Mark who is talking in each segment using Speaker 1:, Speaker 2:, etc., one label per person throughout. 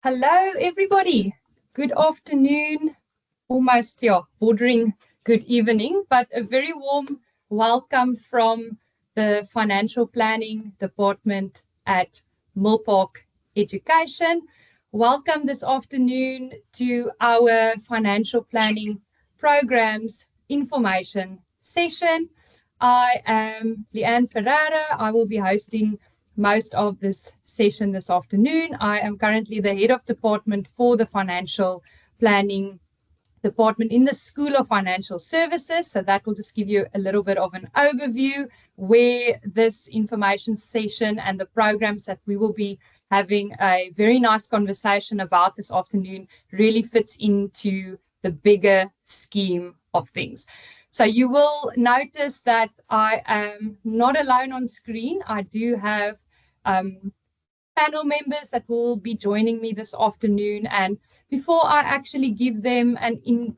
Speaker 1: Hello, everybody. Good afternoon, almost, bordering good evening, but a very warm welcome from the Financial Planning Department at Milpark Education. Welcome this afternoon to our Financial Planning Programs Information Session. I am Leanne Ferreira. I will be hosting most of this session this afternoon. I am currently the head of department for the Financial Planning Department in the School of Financial Services. So that will just give you a little bit of an overview where this information session and the programs that we will be having a very nice conversation about this afternoon really fits into the bigger scheme of things. So you will notice that I am not alone on screen. I do have panel members that will be joining me this afternoon. And before I actually give them an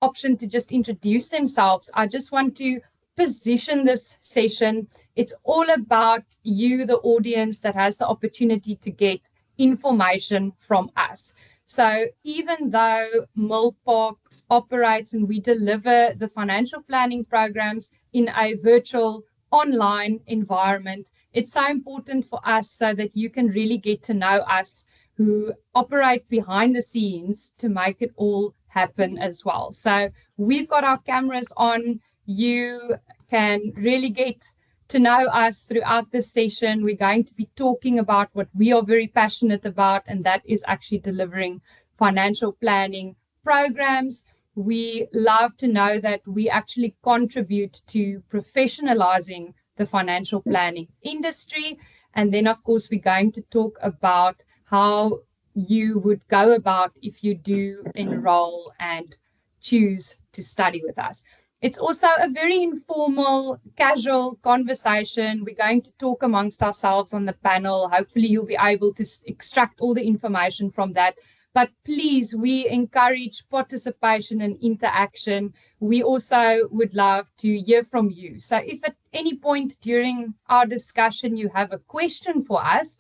Speaker 1: option to just introduce themselves, I just want to position this session. It's all about you, the audience, that has the opportunity to get information from us. So even though Milpark operates and we deliver the financial planning programs in a virtual online environment, it's so important for us so that you can really get to know us who operate behind the scenes to make it all happen as well. So we've got our cameras on. You can really get to know us throughout this session. We're going to be talking about what we are very passionate about, and that is actually delivering financial planning programs. We love to know that we actually contribute to professionalizing the financial planning industry. And then, of course, we're going to talk about how you would go about if you do enroll and choose to study with us. It's also a very informal, casual conversation. We're going to talk amongst ourselves on the panel. Hopefully, you'll be able to extract all the information from that. But please, we encourage participation and interaction. We also would love to hear from you. So if at any point during our discussion you have a question for us,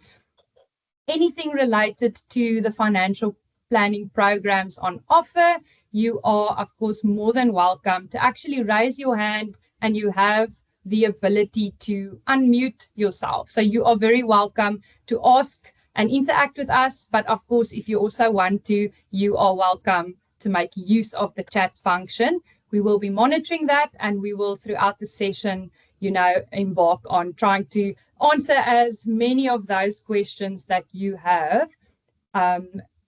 Speaker 1: anything related to the financial planning programs on offer, you are, of course, more than welcome to actually raise your hand, and you have the ability to unmute yourself. So you are very welcome to ask and interact with us. But of course, if you also want to, you are welcome to make use of the chat function. We will be monitoring that, and we will, throughout the session, embark on trying to answer as many of those questions that you have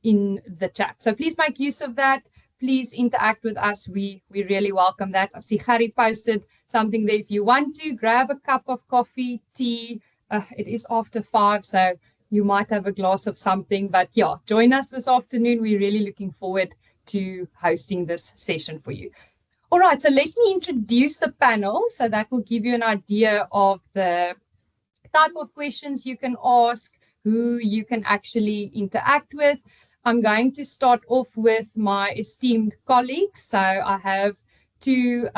Speaker 1: in the chat. So please make use of that. Please interact with us. We really welcome that. I see Harry posted something there. If you want to, grab a cup of coffee, tea. It is after 5, so you might have a glass of something. But yeah, join us this afternoon. We're really looking forward to hosting this session for you. All right, so let me introduce the panel. So that will give you an idea of the type of questions you can ask, who you can actually interact with. I'm going to start off with my esteemed colleagues. So I have two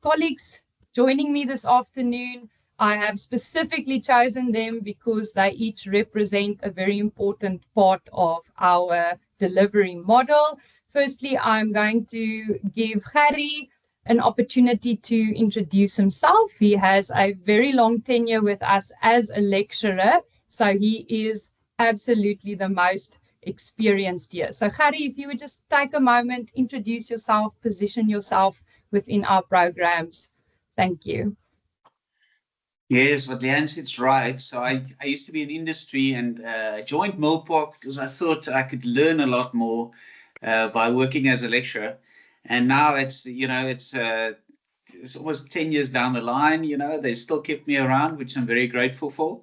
Speaker 1: colleagues joining me this afternoon. I have specifically chosen them because they each represent a very important part of our delivery model. Firstly, I'm going to give Harry an opportunity to introduce himself. He has a very long tenure with us as a lecturer, so he is absolutely the most experienced here. So Harry, if you would just take a moment, introduce yourself, position yourself within our programs. Thank you.
Speaker 2: Yes, what Leanne said's right. So I used to be in industry and joined Milpark because I thought I could learn a lot more by working as a lecturer. And now it's almost 10 years down the line. They still kept me around, which I'm very grateful for.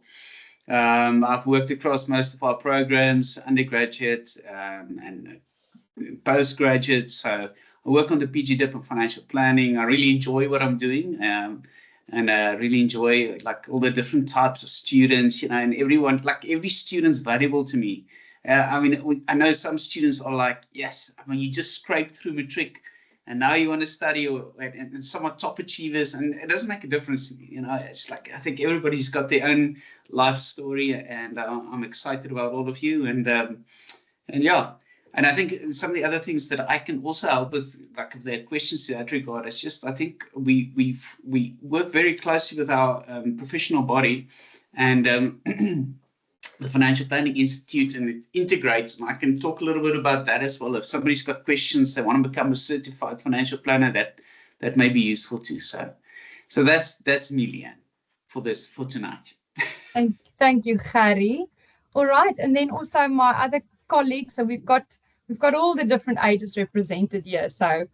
Speaker 2: I've worked across most of our programs, undergraduate and postgraduate. So I work on the PG Dip of financial planning. I really enjoy what I'm doing. And I really enjoy all the different types of students, and everyone, every student's valuable to me. I know some students are like, yes, you just scraped through matric and now you want to study and some are top achievers, and it doesn't make a difference. It's I think everybody's got their own life story, and I'm excited about all of you. And And yeah, and I think some of the other things that I can also help with, like if there are questions to that regard, it's just I think we work very closely with our professional body, and the Financial Planning Institute, and it integrates. And I can talk a little bit about that as well. If somebody's got questions, they want to become a certified financial planner, that may be useful too. So that's me, Leanne, for tonight.
Speaker 1: Thank you, Harry. All right, and then also my other colleagues. So we've got all the different ages represented here. So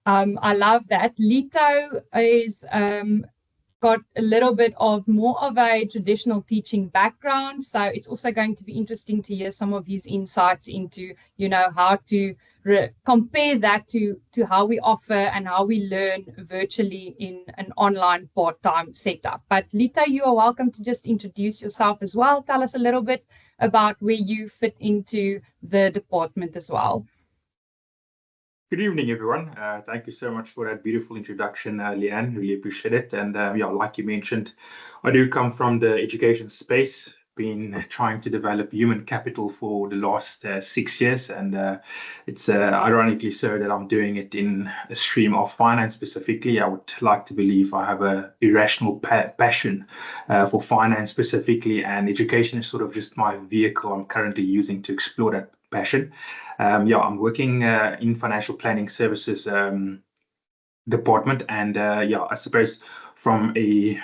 Speaker 1: I love that. Lito is got a little bit of more of a traditional teaching background. So it's also going to be interesting to hear some of his insights into, how to compare that to how we offer and how we learn virtually in an online part-time setup. But Lito, you are welcome to just introduce yourself as well. Tell us a little bit about where you fit into the department as well.
Speaker 3: Good evening, everyone. Thank you so much for that beautiful introduction, Leanne. Really appreciate it. And yeah, like you mentioned, I do come from the education space, been trying to develop human capital for the last 6 years. And it's ironically so that I'm doing it in a stream of finance specifically. I would like to believe I have an irrational passion for finance specifically, and education is sort of just my vehicle I'm currently using to explore that passion. Yeah, I'm working in financial planning services department, and yeah, I suppose from a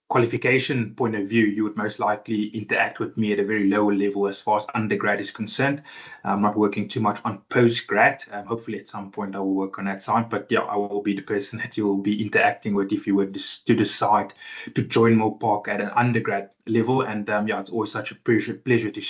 Speaker 3: qualification point of view, you would most likely interact with me at a very low level as far as undergrad is concerned. I'm not working too much on postgrad. Hopefully at some point I will work on that side, but yeah, I will be the person that you will be interacting with if you were to decide to join Milpark at an undergrad level. And yeah, it's always such a pleasure to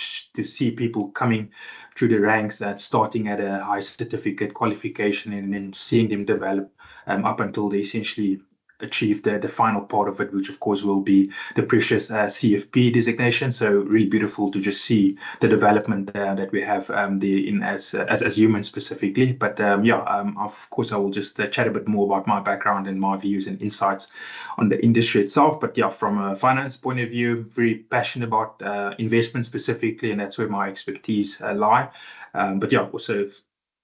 Speaker 3: see people coming through the ranks, starting at a high certificate qualification and then seeing them develop up until they essentially achieve the final part of it, which of course will be the precious CFP designation. So really beautiful to just see the development that we have as humans specifically. But yeah, of course I will just chat a bit more about my background and my views and insights on the industry itself. But yeah, from a finance point of view, very passionate about investment specifically, and that's where my expertise lie. But yeah, also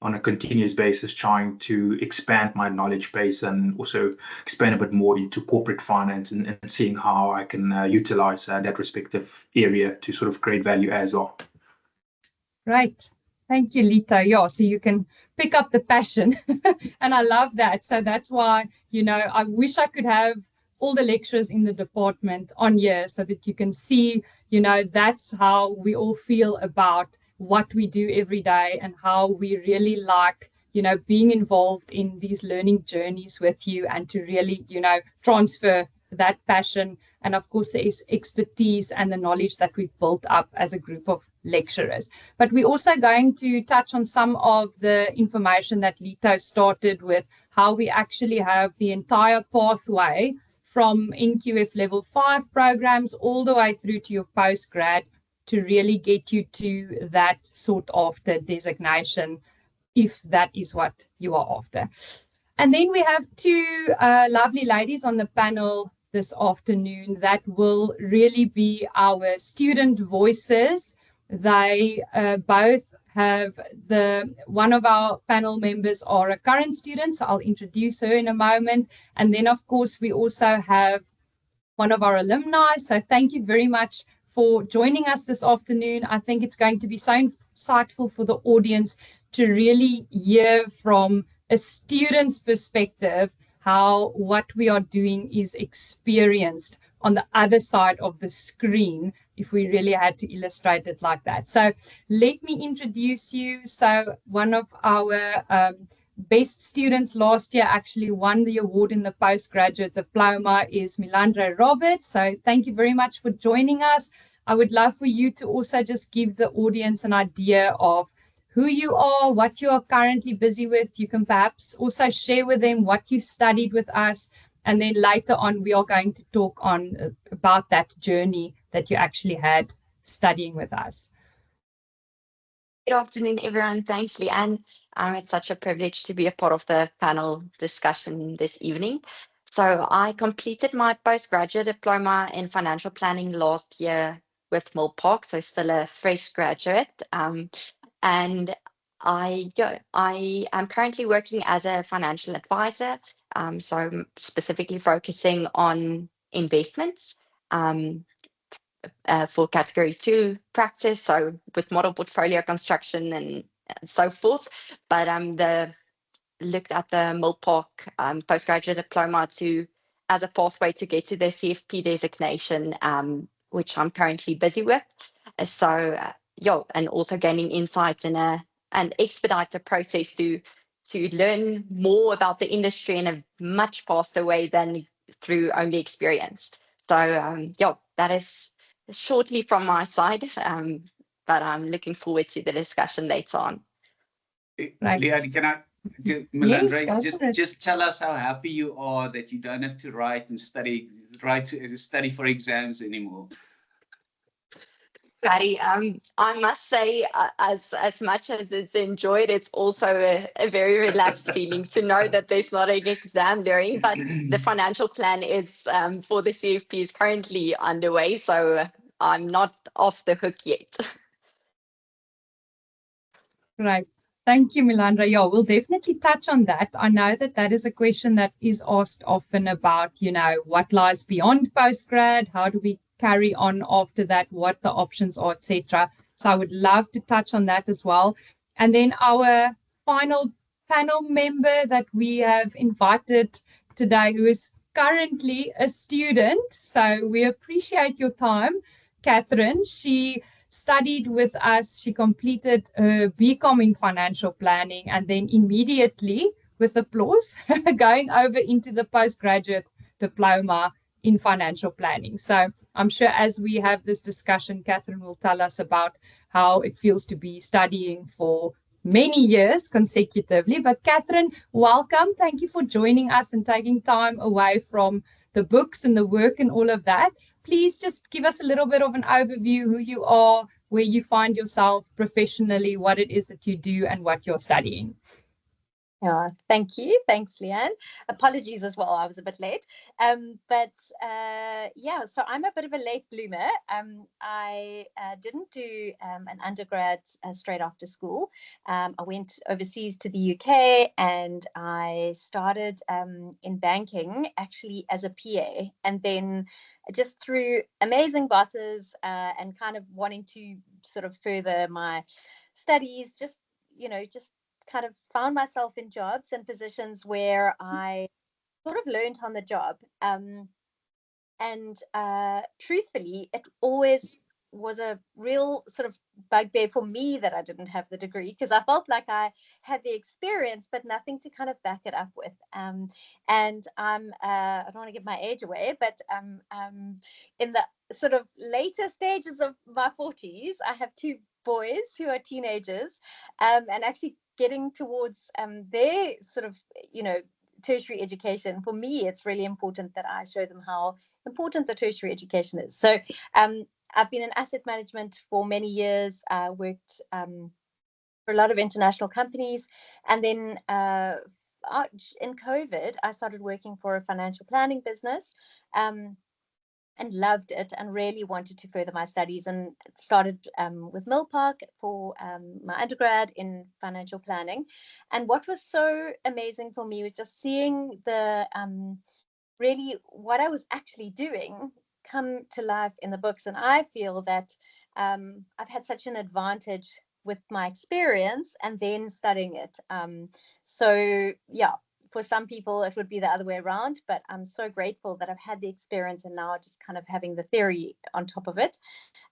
Speaker 3: on a continuous basis, trying to expand my knowledge base and also expand a bit more into corporate finance and seeing how I can utilize that respective area to sort of create value as well.
Speaker 1: Right. Thank you, Lito. Yeah, so you can pick up the passion and I love that. So that's why, I wish I could have all the lecturers in the department on here so that you can see, that's how we all feel about what we do every day and how we really like, being involved in these learning journeys with you and to really, transfer that passion and of course the expertise and the knowledge that we've built up as a group of lecturers. But we're also going to touch on some of the information that Lito started with, how we actually have the entire pathway from NQF level 5 programs all the way through to your postgrad to really get you to that sought after designation, if that is what you are after. And then we have two lovely ladies on the panel this afternoon that will really be our student voices. They both have one of our panel members are a current student, so I'll introduce her in a moment. And then, of course, we also have one of our alumni. So thank you very much for joining us this afternoon. I think it's going to be so insightful for the audience to really hear from a student's perspective how what we are doing is experienced on the other side of the screen, if we really had to illustrate it like that. So let me introduce you. So one of our best students last year actually won the award in the postgraduate diploma is Milandre Roberts. So thank you very much for joining us. I would love for you to also just give the audience an idea of who you are, what you are currently busy with. You can perhaps also share with them what you've studied with us. And then later on, we are going to talk about that journey that you actually had studying with us.
Speaker 4: Good afternoon, everyone. Thanks, Leanne. It's such a privilege to be a part of the panel discussion this evening. So I completed my postgraduate diploma in financial planning last year with Milpark, so still a fresh graduate. and I am currently working as a financial advisor, so I'm specifically focusing on investments for Category 2 practice, so with model portfolio construction and so forth. But looked at the Milpark postgraduate diploma as a pathway to get to the CFP designation, which I'm currently busy with. And also gaining insights and expedite the process to learn more about the industry in a much faster way than through only experience. So that is shortly from my side, but I'm looking forward to the discussion later on.
Speaker 1: Right.
Speaker 2: Leanne, can I, Melandra, just tell us how happy you are that you don't have to write and study for exams anymore.
Speaker 4: Patty, I must say, as much as it's enjoyed, it's also a very relaxed feeling to know that there's not an exam during, but the financial plan is for the CFP is currently underway, so I'm not off the hook yet.
Speaker 1: Right. Thank you, Melandra. Yeah, we'll definitely touch on that. I know that is a question that is asked often about, what lies beyond postgrad, how do we carry on after that, what the options are, etc. So I would love to touch on that as well. And then our final panel member that we have invited today, who is currently a student. So we appreciate your time, Catherine. She studied with us. She completed her BCom in financial planning and then immediately, with applause, going over into the postgraduate diploma in financial planning. So I'm sure as we have this discussion, Catherine will tell us about how it feels to be studying for many years consecutively. But Catherine, welcome. Thank you for joining us and taking time away from the books and the work and all of that. Please just give us a little bit of an overview, who you are, where you find yourself professionally, what it is that you do and what you're studying.
Speaker 5: Yeah, thank you. Thanks, Leanne. Apologies as well, I was a bit late. So I'm a bit of a late bloomer. I didn't do an undergrad straight after school. I went overseas to the UK and I started in banking actually as a PA, and then just through amazing bosses and kind of wanting to sort of further my studies, just kind of found myself in jobs and positions where I sort of learned on the job. Truthfully, it always was a real sort of bugbear for me that I didn't have the degree, because I felt like I had the experience but nothing to kind of back it up with. And I'm I don't want to give my age away, but in the sort of later stages of my 40s, I have two boys who are teenagers, and actually getting towards their sort of tertiary education. For me, it's really important that I show them how important the tertiary education is. So I've been in asset management for many years, worked for a lot of international companies, and then in COVID I started working for a financial planning business, and loved it and really wanted to further my studies, and started with Milpark for my undergrad in financial planning. And what was so amazing for me was just seeing the really what I was actually doing come to life in the books. And I feel that I've had such an advantage with my experience and then studying it. For some people it would be the other way around, but I'm so grateful that I've had the experience and now just kind of having the theory on top of it.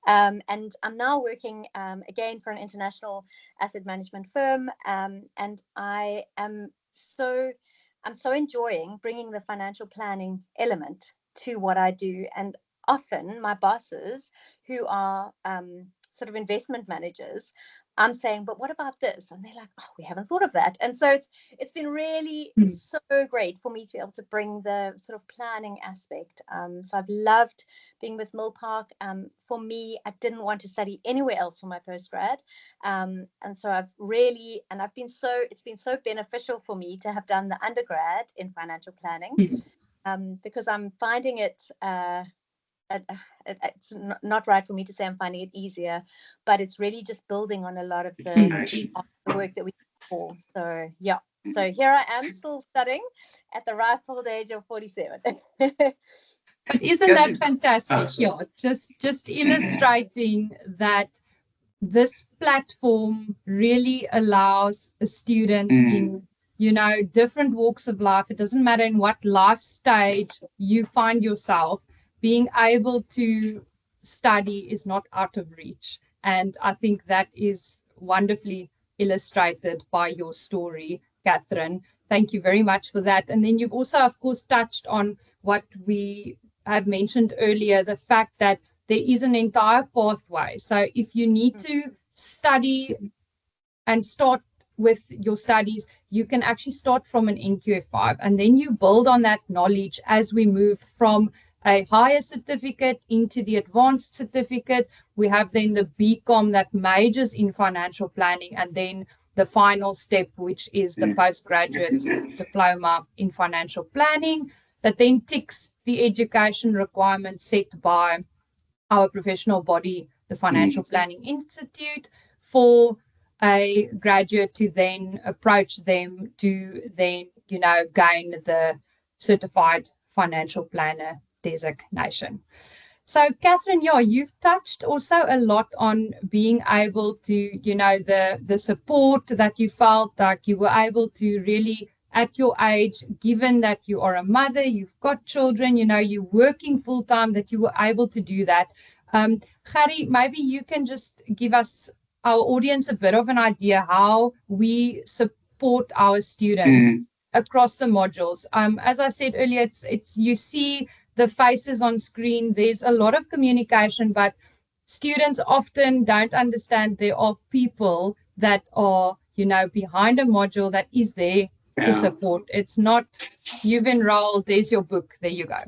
Speaker 5: And I'm now working again for an international asset management firm, and I'm so enjoying bringing the financial planning element to what I do. And often my bosses, who are sort of investment managers, I'm saying, but what about this? And they're like, oh, we haven't thought of that. And so it's been really so great for me to be able to bring the sort of planning aspect. So I've loved being with Milpark. For me, I didn't want to study anywhere else for my postgrad. And so it's been so beneficial for me to have done the undergrad in financial planning, because I'm finding it it's not right for me to say I'm finding it easier, but it's really just building on a lot of the work that we did before. So yeah, so here I am still studying at the ripe old age of 47.
Speaker 1: But isn't that fantastic? Yeah, just illustrating that this platform really allows a student in, you know, different walks of life. It doesn't matter in what life stage you find yourself, being able to study is not out of reach. And I think that is wonderfully illustrated by your story, Catherine. Thank you very much for that. And then you've also, of course, touched on what we have mentioned earlier, the fact that there is an entire pathway. So if you need to study and start with your studies, you can actually start from an NQF5, and then you build on that knowledge as we move from a higher certificate into the advanced certificate. We have then the BCom that majors in financial planning, and then the final step, which is the postgraduate diploma in financial planning, that then ticks the education requirements set by our professional body, the Financial Planning Institute, for a graduate to then approach them to then, you know, gain the certified financial planner designation. So, Catherine, yeah, you've touched also a lot on being able to, you know, the support that you felt like you were able to really, at your age, given that you are a mother, you've got children, you know, you're working full time, that you were able to do that. Gerrie, maybe you can just give us, our audience, a bit of an idea how we support our students across the modules. As I said earlier, it's you see the faces on screen. There's a lot of communication, but students often don't understand there are people that are, you know, behind a module that is there to support. It's not you've enrolled, there's your book, there you go.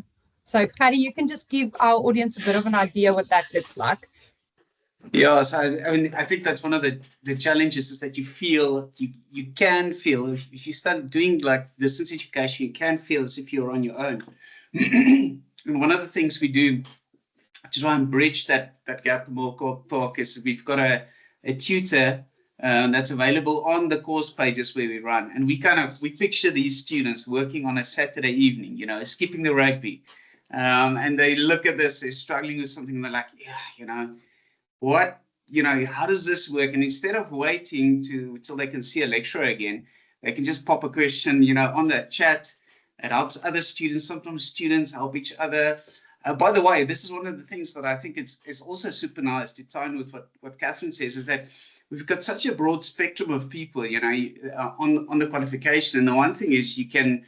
Speaker 1: So, Gerrie, you can just give our audience a bit of an idea what that looks like.
Speaker 2: Yeah, so I mean, I think that's one of the challenges, is that you feel, you can feel, if you start doing like distance education, you can feel as if you're on your own. And one of the things we do to try and bridge that gap more talk is we've got a tutor that's available on the course pages where we run, and we picture these students working on a Saturday evening, you know, skipping the rugby, and they look at this, they're struggling with something, and they're like, yeah, you know, what, you know, how does this work? And instead of waiting till they can see a lecturer again, they can just pop a question, you know, on that chat. It helps other students. Sometimes students help each other. By the way, this is one of the things that I think is also super nice to tie in with what Catherine says, is that we've got such a broad spectrum of people, you know, on the qualification. And the one thing is you can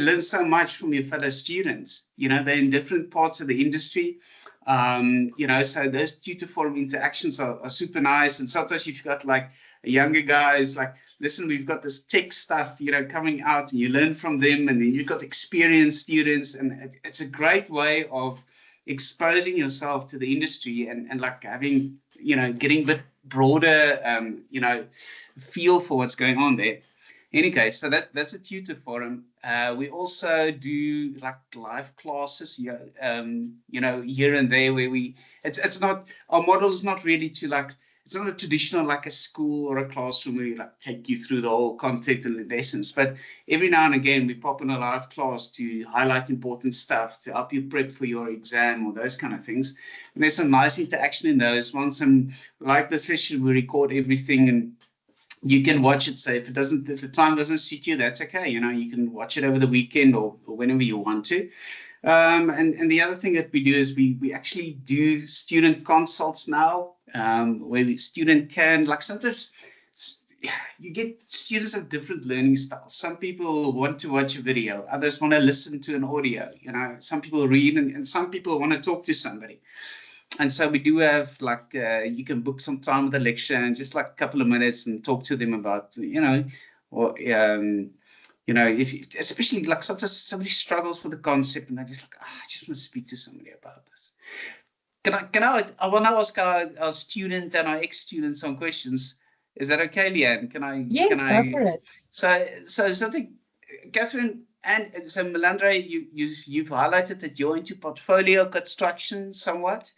Speaker 2: learn so much from your fellow students. You know, they're in different parts of the industry. You know, so those tutor forum interactions are super nice. And sometimes you've got like a younger guy who's like, listen, we've got this tech stuff, you know, coming out, and you learn from them. And then you've got experienced students, and it's a great way of exposing yourself to the industry and like having, you know, getting a bit broader, you know, feel for what's going on there. Any case, so that's a tutor forum. We also do like live classes, you know, here and there, where it's not, our model is not really to like, it's not a traditional like a school or a classroom where we like take you through the whole content and the lessons. But every now and again, we pop in a live class to highlight important stuff, to help you prep for your exam or those kind of things. And there's some nice interaction in those. Once like the session, we record everything, and you can watch it. So if the time doesn't suit you, that's okay. You know, you can watch it over the weekend or whenever you want to. And the other thing that we do is we actually do student consults now, where the student can, like, sometimes you get students of different learning styles. Some people want to watch a video, others want to listen to an audio. You know, some people read, and some people want to talk to somebody. And so we do have like, you can book some time with the lecture and just like a couple of minutes and talk to them about, you know, or, you know, especially like sometimes somebody struggles with the concept and they're just like, I just want to speak to somebody about this. I want to ask our student and our ex-students some questions. Is that okay, Leanne?
Speaker 1: Yes, go for it.
Speaker 2: So something, Catherine, and so Melandre, you've highlighted that you're into portfolio construction somewhat,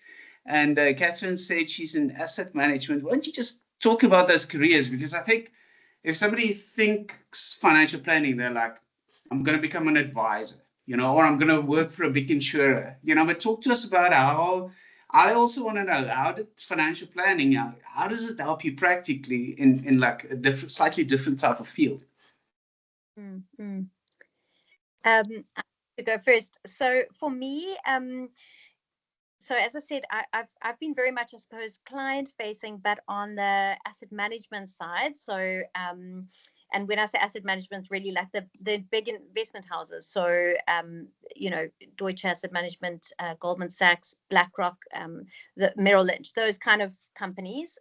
Speaker 2: and Catherine said she's in asset management. Why don't you just talk about those careers? Because I think if somebody thinks financial planning, they're like, I'm going to become an advisor, or I'm going to work for a big insurer, but talk to us about how. I also want to know, how did financial planning, how does it help you practically in like a slightly different type of field?
Speaker 5: Mm-hmm. To go first. So for me, so as I said, I've been very much, I suppose, client facing, but on the asset management side. So and when I say asset management, really like the big investment houses. So Deutsche Asset Management, Goldman Sachs, BlackRock, the Merrill Lynch, those kind of companies.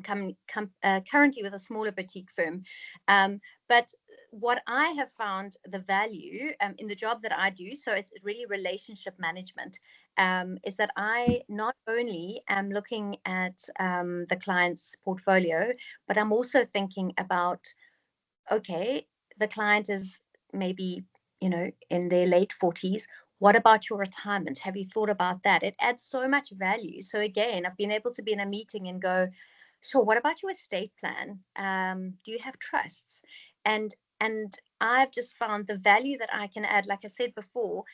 Speaker 5: Currently with a smaller boutique firm, but what I have found the value in the job that I do, so it's really relationship management, is that I not only am looking at the client's portfolio, but I'm also thinking about, okay, the client is maybe in their late 40s. What about your retirement? Have you thought about that? It adds so much value. So again, I've been able to be in a meeting and go, sure, what about your estate plan? Do you have trusts? And I've just found the value that I can add. Like I said before,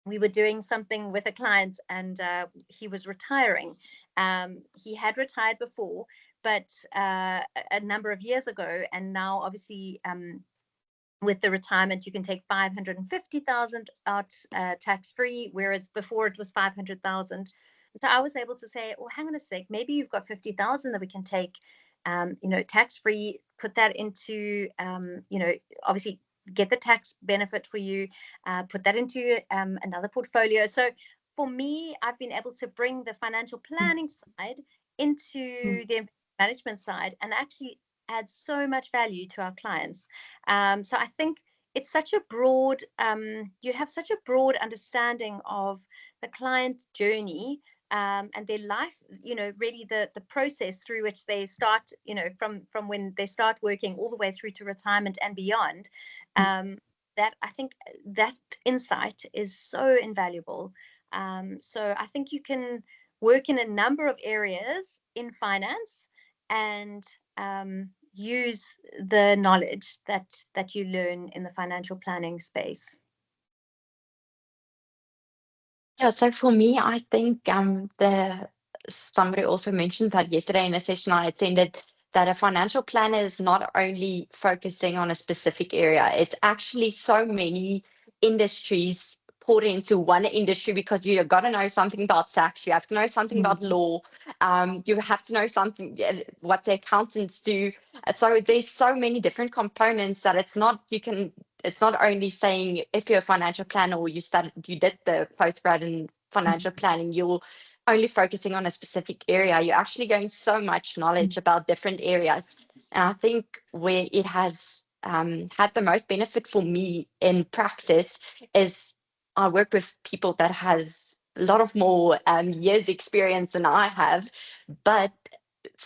Speaker 5: we were doing something with a client, and he was retiring. He had retired before, but a number of years ago, and now obviously with the retirement, you can take 550,000 out tax-free, whereas before it was 500,000. So I was able to say, oh, hang on a sec, maybe you've got 50,000 that we can take, tax-free, put that into, obviously get the tax benefit for you, put that into another portfolio. So for me, I've been able to bring the financial planning side into the management side and actually add so much value to our clients. So I think it's such a broad, you have such a broad understanding of the client's journey and their life, really the process through which they start, from when they start working all the way through to retirement and beyond. That I think that insight is so invaluable. So I think you can work in a number of areas in finance and use the knowledge that you learn in the financial planning space.
Speaker 4: Yeah, so for me, I think somebody also mentioned that yesterday in a session I attended, that a financial planner is not only focusing on a specific area, it's actually so many industries poured into one industry, because you've got to know something about tax, you have to know something about law, you have to know something what the accountants do. So there's so many different components that it's not only saying if you're a financial planner or you did the postgrad in financial planning, you're only focusing on a specific area. You're actually getting so much knowledge about different areas. And I think where it has had the most benefit for me in practice is I work with people that has a lot of more years experience than I have, but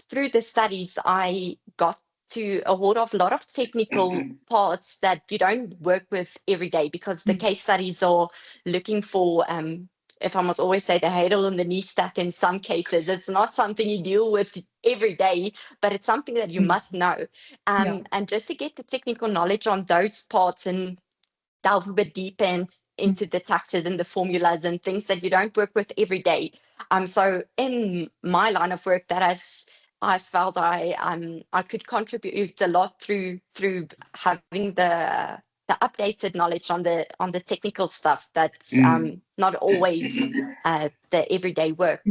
Speaker 4: through the studies I got to a lot of technical parts that you don't work with every day, because the case studies are looking for, if I must always say, the heidel and the knee stack in some cases. It's not something you deal with every day, but it's something that you must know. And just to get the technical knowledge on those parts and delve a bit deeper into the taxes and the formulas and things that you don't work with every day. So in my line of work, I felt I could contribute a lot through having the updated knowledge on the technical stuff that's not always the everyday work.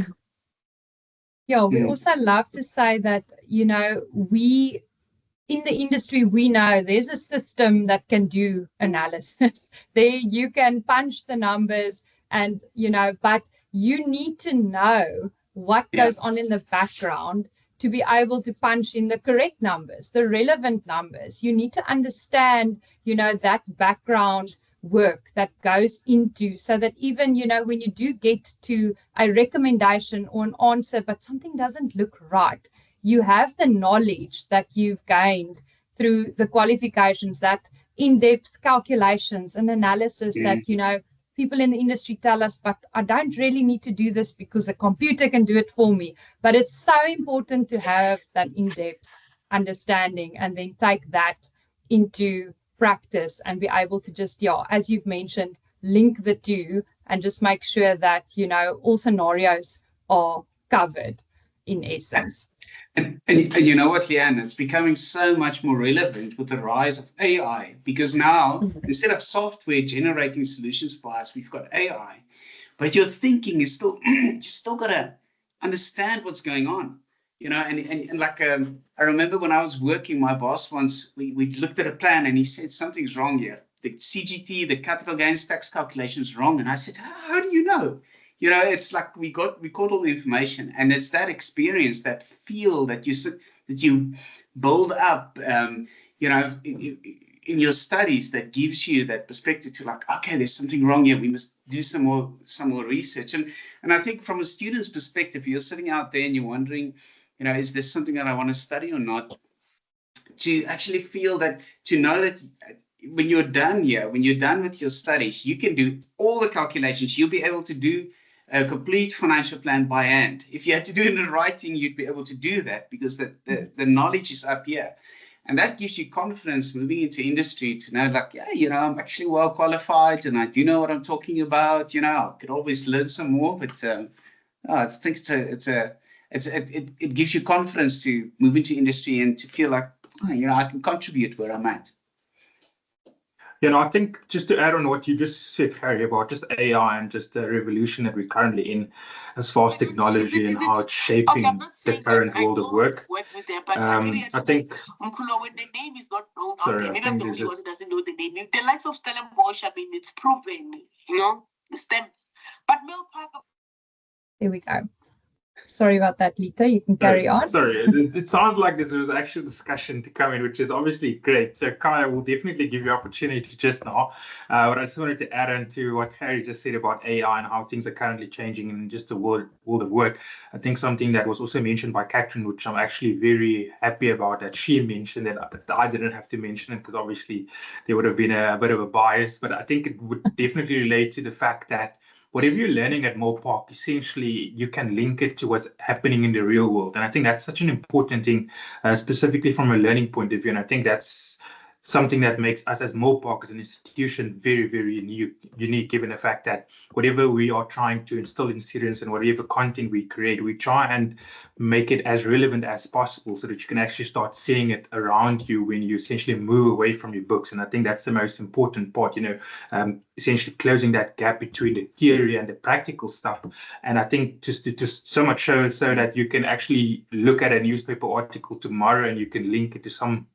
Speaker 1: Yeah, we also love to say that, we in the industry, we know there's a system that can do analysis. There you can punch the numbers and, but you need to know what goes on in the background to be able to punch in the correct numbers, the relevant numbers. You need to understand, that background work that goes into, so that even, when you do get to a recommendation or an answer, but something doesn't look right, you have the knowledge that you've gained through the qualifications, that in-depth calculations and analysis that, you know, people in the industry tell us, but I don't really need to do this because a computer can do it for me. But it's so important to have that in-depth understanding and then take that into practice and be able to just, yeah, as you've mentioned, link the two and just make sure that, you know, all scenarios are covered in essence.
Speaker 2: And you know what, Leanne, it's becoming so much more relevant with the rise of AI, because now instead of software generating solutions for us, we've got AI. But your thinking is still, you still got to understand what's going on, you know. And like I remember when I was working, my boss once, we looked at a plan and he said, something's wrong here. The CGT, the capital gains tax calculation is wrong. And I said, how do you know? You know, it's like we caught all the information, and it's that experience, that feel that you build up, you know, in your studies, that gives you that perspective to like, okay, there's something wrong here. We must do some more research. And I think from a student's perspective, you're sitting out there and you're wondering, you know, is this something that I want to study or not? To actually feel that, to know that when you're done here, when you're done with your studies, you can do all the calculations. You'll be able to do a complete financial plan by hand. If you had to do it in writing, you'd be able to do that because the knowledge is up here. And that gives you confidence moving into industry to know, like, yeah, you know, I'm actually well qualified and I do know what I'm talking about. You know, I could always learn some more, but I think it gives you confidence to move into industry and to feel like, oh, you know, I can contribute where I'm at.
Speaker 3: You know, I think just to add on what you just said, Harry, about just AI and just the revolution that we're currently in as far as technology and how it's shaping the current world of work. I think,
Speaker 6: the name is not known.
Speaker 3: Sorry,
Speaker 6: maybe
Speaker 3: I
Speaker 6: I'm
Speaker 3: think
Speaker 6: the only
Speaker 3: there's
Speaker 6: one who doesn't know the name. The likes of Stellenbosch, I mean, it's proven, you know, the STEM. But Milpark.
Speaker 1: There we go. Sorry about that, Lita. You can carry on.
Speaker 3: Sorry, it sounds like there was actual discussion to come in, which is obviously great. So Kaya will definitely give you opportunity just now. But I just wanted to add on to what Harry just said about AI and how things are currently changing in just the world of work. I think something that was also mentioned by Catherine, which I'm actually very happy about, that she mentioned, that I didn't have to mention it because obviously there would have been a bit of a bias. But I think it would definitely relate to the fact that whatever you're learning at Milpark, essentially, you can link it to what's happening in the real world. And I think that's such an important thing, specifically from a learning point of view. And I think that's something that makes us as Milpark as an institution very, very unique, given the fact that whatever we are trying to instill in students and whatever content we create, we try and make it as relevant as possible so that you can actually start seeing it around you when you essentially move away from your books. And I think that's the most important part, you know, essentially closing that gap between the theory and the practical stuff. And I think just so much so that you can actually look at a newspaper article tomorrow and you can link it to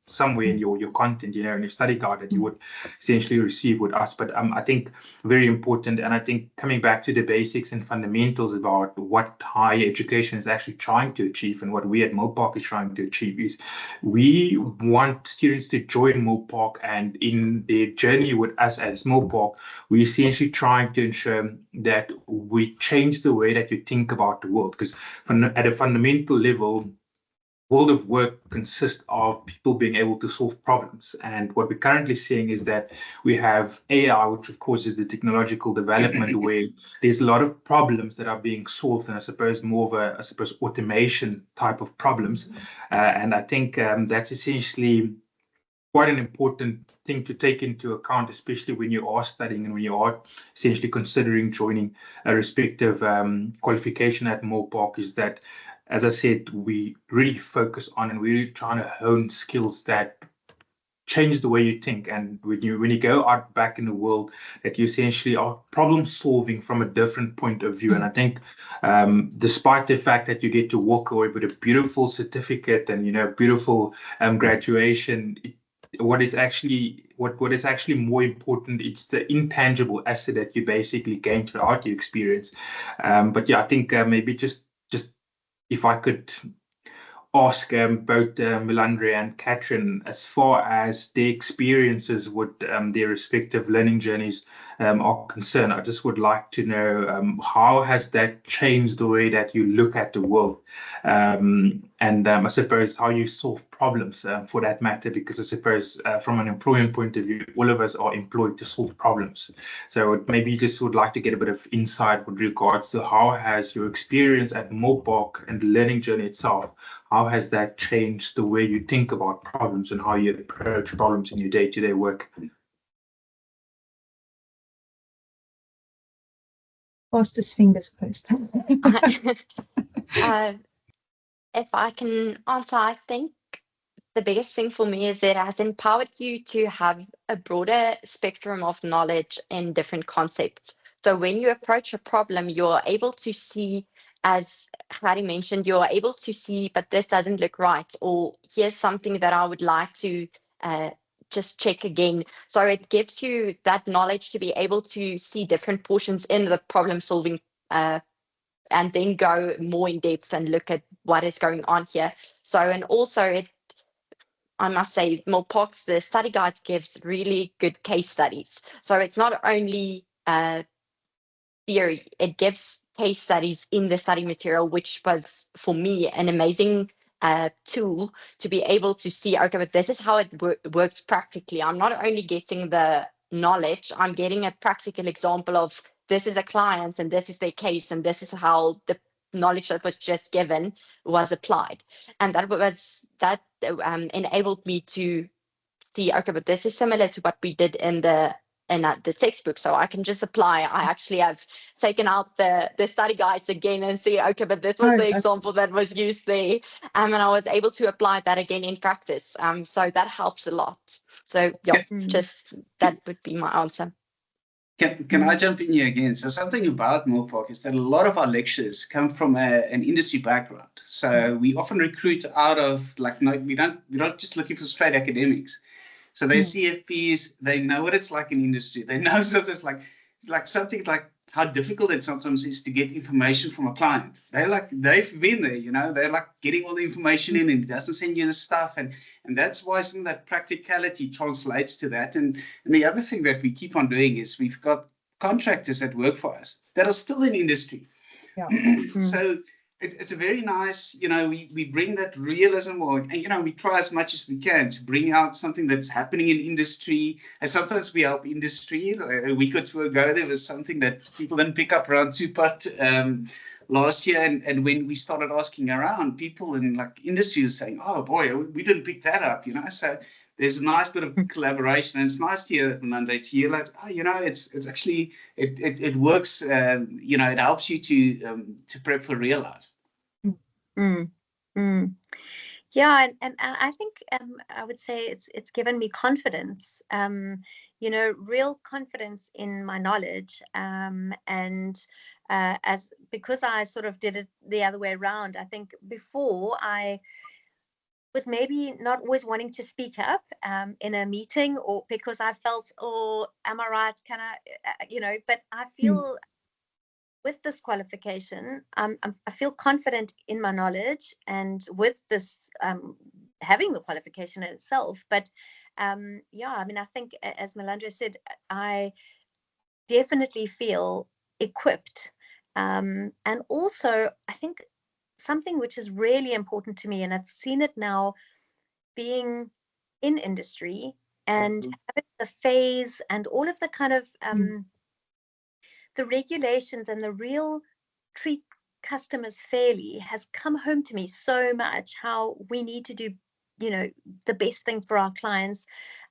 Speaker 3: somewhere in your content, you know, in your study guide that you would essentially receive with us. But I think very important, and I think coming back to the basics and fundamentals about what higher education is actually trying to achieve and what we at Milpark is trying to achieve is we want students to join Milpark, and in their journey with us as Milpark, we're essentially trying to ensure that we change the way that you think about the world, because at a fundamental level, world of work consists of people being able to solve problems. And what we're currently seeing is that we have AI, which of course is the technological development where there's a lot of problems that are being solved, and I suppose more of automation type of problems. And I think that's essentially quite an important thing to take into account, especially when you are studying and when you are essentially considering joining a respective qualification at Milpark, is that, as I said, we really focus on and we're really trying to hone skills that change the way you think. And when you go out back in the world, that you essentially are problem solving from a different point of view. And I think despite the fact that you get to walk away with a beautiful certificate and, you know, beautiful graduation, what is actually more important, it's the intangible asset that you basically gain throughout your experience. But yeah, I think maybe just if I could ask both Melandri and Katrin as far as their experiences with their respective learning journeys are concerned. I just would like to know how has that changed the way that you look at the world, and I suppose how you solve problems for that matter, because I suppose from an employment point of view, all of us are employed to solve problems. So maybe you just would like to get a bit of insight with regards to how has your experience at Milpark and the learning journey itself, how has that changed the way you think about problems and how you approach problems in your day-to-day work?
Speaker 1: Fastest fingers first.
Speaker 4: If I can answer, I think the biggest thing for me is it has empowered you to have a broader spectrum of knowledge in different concepts. So when you approach a problem, you're able to see, as Harry mentioned, you're able to see, but this doesn't look right, or here's something that I would like to just check again. So it gives you that knowledge to be able to see different portions in the problem solving and then go more in depth and look at what is going on here. So, and also I must say, Milpark's, the study guide gives really good case studies. So it's not only theory, it gives case studies in the study material, which was for me an amazing tool to be able to see, okay, but this is how it works practically. I'm not only getting the knowledge, I'm getting a practical example of this is a client and this is their case and this is how the knowledge that was just given was applied. And that enabled me to see, okay, but this is similar to what we did in the textbook, so I can just apply. I actually have taken out the study guides again and see, okay, but this was the example that was used there, and I was able to apply that again in practice. So that helps a lot. So yeah, just that would be my answer.
Speaker 2: Can I jump in here again? So something about Milpark is that a lot of our lecturers come from an industry background. So we often recruit out of we're not just looking for straight academics. So they CFPs, they know what it's like in industry. They know something like how difficult it sometimes is to get information from a client. They've been there, they're like getting all the information in and it doesn't send you the stuff. And that's why some of that practicality translates to that. And the other thing that we keep on doing is we've got contractors that work for us that are still in industry.
Speaker 1: Yeah.
Speaker 2: So it's a very nice, we bring that realism we try as much as we can to bring out something that's happening in industry. And sometimes we help industry. A week or two ago, there was something that people didn't pick up around Tupat last year. And when we started asking around, people in industry were saying, oh boy, we didn't pick that up, So there's a nice bit of collaboration, and it's nice to hear that Monday to hear that. It's actually it works. It helps you to prep for real life.
Speaker 5: Yeah, and I think I would say it's given me confidence. Real confidence in my knowledge, and because I sort of did it the other way around. I think before I was maybe not always wanting to speak up in a meeting, or because I felt, oh, am I right? Can I, but I feel with this qualification, I feel confident in my knowledge, and with this having the qualification in itself. But I think, as Melandri said, I definitely feel equipped. And also, I think something which is really important to me, and I've seen it now being in industry and having the phase and all of the kind of the regulations and the real treat customers fairly has come home to me so much. How we need to do the best thing for our clients,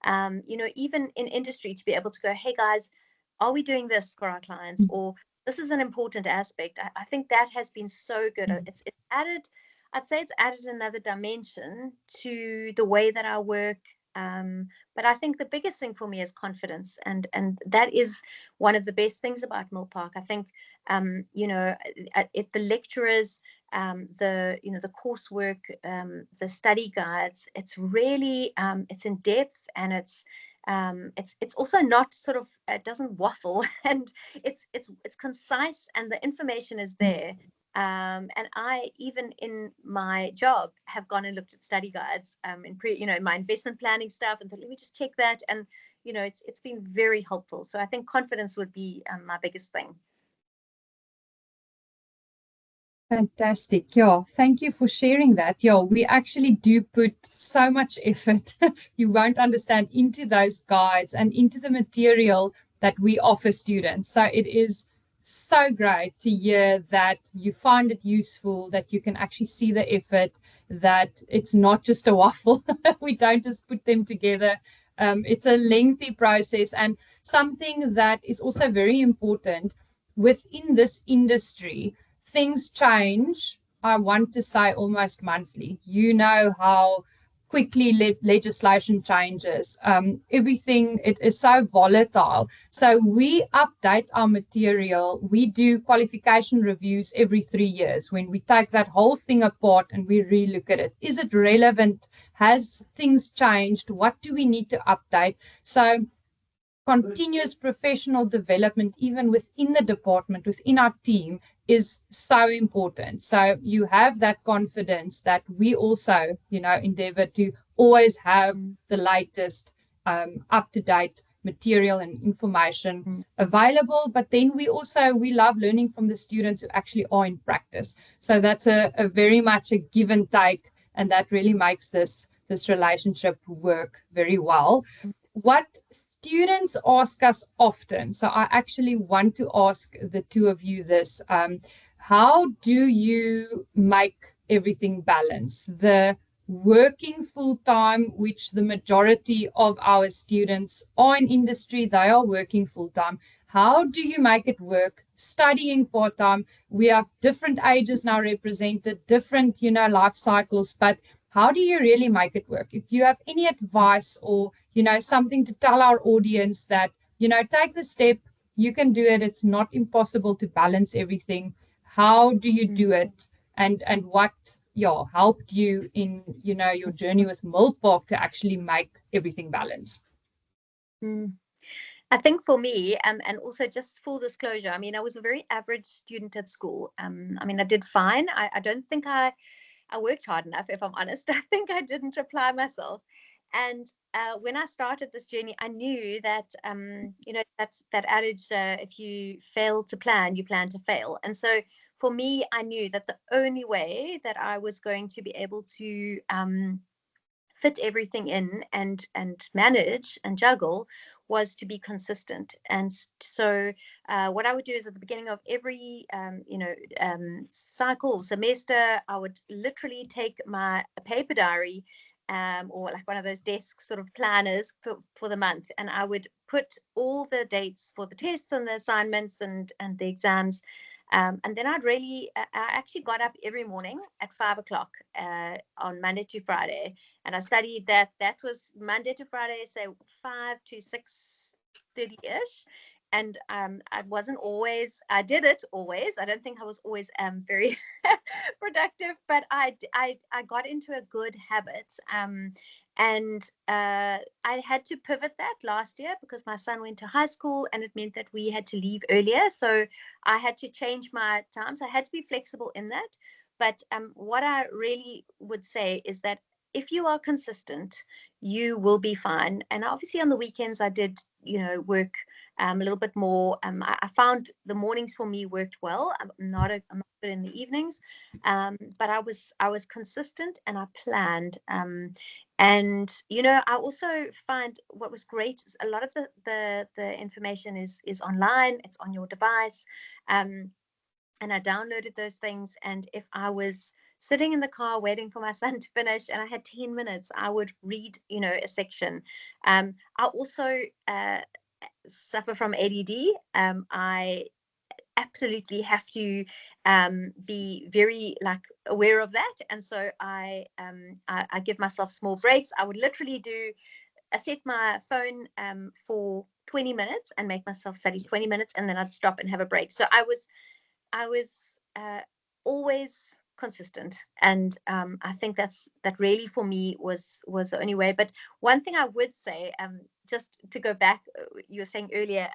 Speaker 5: even in industry, to be able to go, hey guys, are we doing this for our clients? Or this is an important aspect. I think that has been so good. It's added, I'd say it's added another dimension to the way that I work. But I think the biggest thing for me is confidence, and that is one of the best things about Milpark. I think the lecturers, the coursework, the study guides, it's really it's in depth, and it's also not sort of, it doesn't waffle, and it's concise, and the information is there. And I, even in my job, have gone and looked at study guides in my investment planning stuff, and thought, let me just check that. And it's been very helpful. So I think confidence would be my biggest thing.
Speaker 1: Fantastic. Yeah, thank you for sharing that. Yeah, we actually do put so much effort, you won't understand, into those guides and into the material that we offer students. So it is so great to hear that you find it useful, that you can actually see the effort, that it's not just a waffle. We don't just put them together. It's a lengthy process, and something that is also very important within this industry. Things change, I want to say, almost monthly. You know how quickly legislation changes. Everything, it is so volatile. So we update our material. We do qualification reviews every 3 years, when we take that whole thing apart and we relook at it. Is it relevant? Has things changed? What do we need to update? So continuous professional development, even within the department, within our team, is so important. So you have that confidence that we also, endeavor to always have the latest, up-to-date material and information available. But then we love learning from the students who actually are in practice. So that's a very much a give and take, and that really makes this relationship work very well. What students ask us often, so I actually want to ask the two of you this: how do you make everything balance? The working full time, which the majority of our students are in industry, they are working full time. How do you make it work? Studying part time. We have different ages now represented, different, life cycles, but how do you really make it work? If you have any advice or, something to tell our audience that, take the step, you can do it. It's not impossible to balance everything. How do you do it? And what, helped you in, your journey with Milpark to actually make everything balance?
Speaker 5: I think for me, and also just full disclosure, I was a very average student at school. I did fine. I don't think I worked hard enough, if I'm honest. I think I didn't apply myself. And when I started this journey, I knew that, that's that adage, if you fail to plan, you plan to fail. And so for me, I knew that the only way that I was going to be able to fit everything in and manage and juggle was to be consistent. And so what I would do is, at the beginning of every cycle, semester, I would literally take my paper diary, or like one of those desk sort of planners for the month, and I would put all the dates for the tests and the assignments and the exams. And then I actually got up every morning at 5 o'clock on Monday to Friday, and I studied that. That was Monday to Friday, so 5 to 6:30-ish. And I wasn't always, I did it always. I don't think I was always very productive, but I got into a good habit. And I had to pivot that last year because my son went to high school, and it meant that we had to leave earlier. So I had to change my times. I had to be flexible in that. But what I really would say is that if you are consistent, you will be fine. And obviously on the weekends, I did, work a little bit more. I found the mornings for me worked well. I'm not good in the evenings, but I was consistent, and I planned. And I also find what was great is a lot of the information is online. It's on your device, and I downloaded those things. And if I was sitting in the car waiting for my son to finish and I had 10 minutes, I would read, a section. I also suffer from ADD. I absolutely have to be very aware of that, and so I give myself small breaks. I would literally set my phone for 20 minutes and make myself study 20 minutes, and then I'd stop and have a break. So I was always consistent, and I think that really for me was the only way. But one thing I would say, just to go back, you were saying earlier,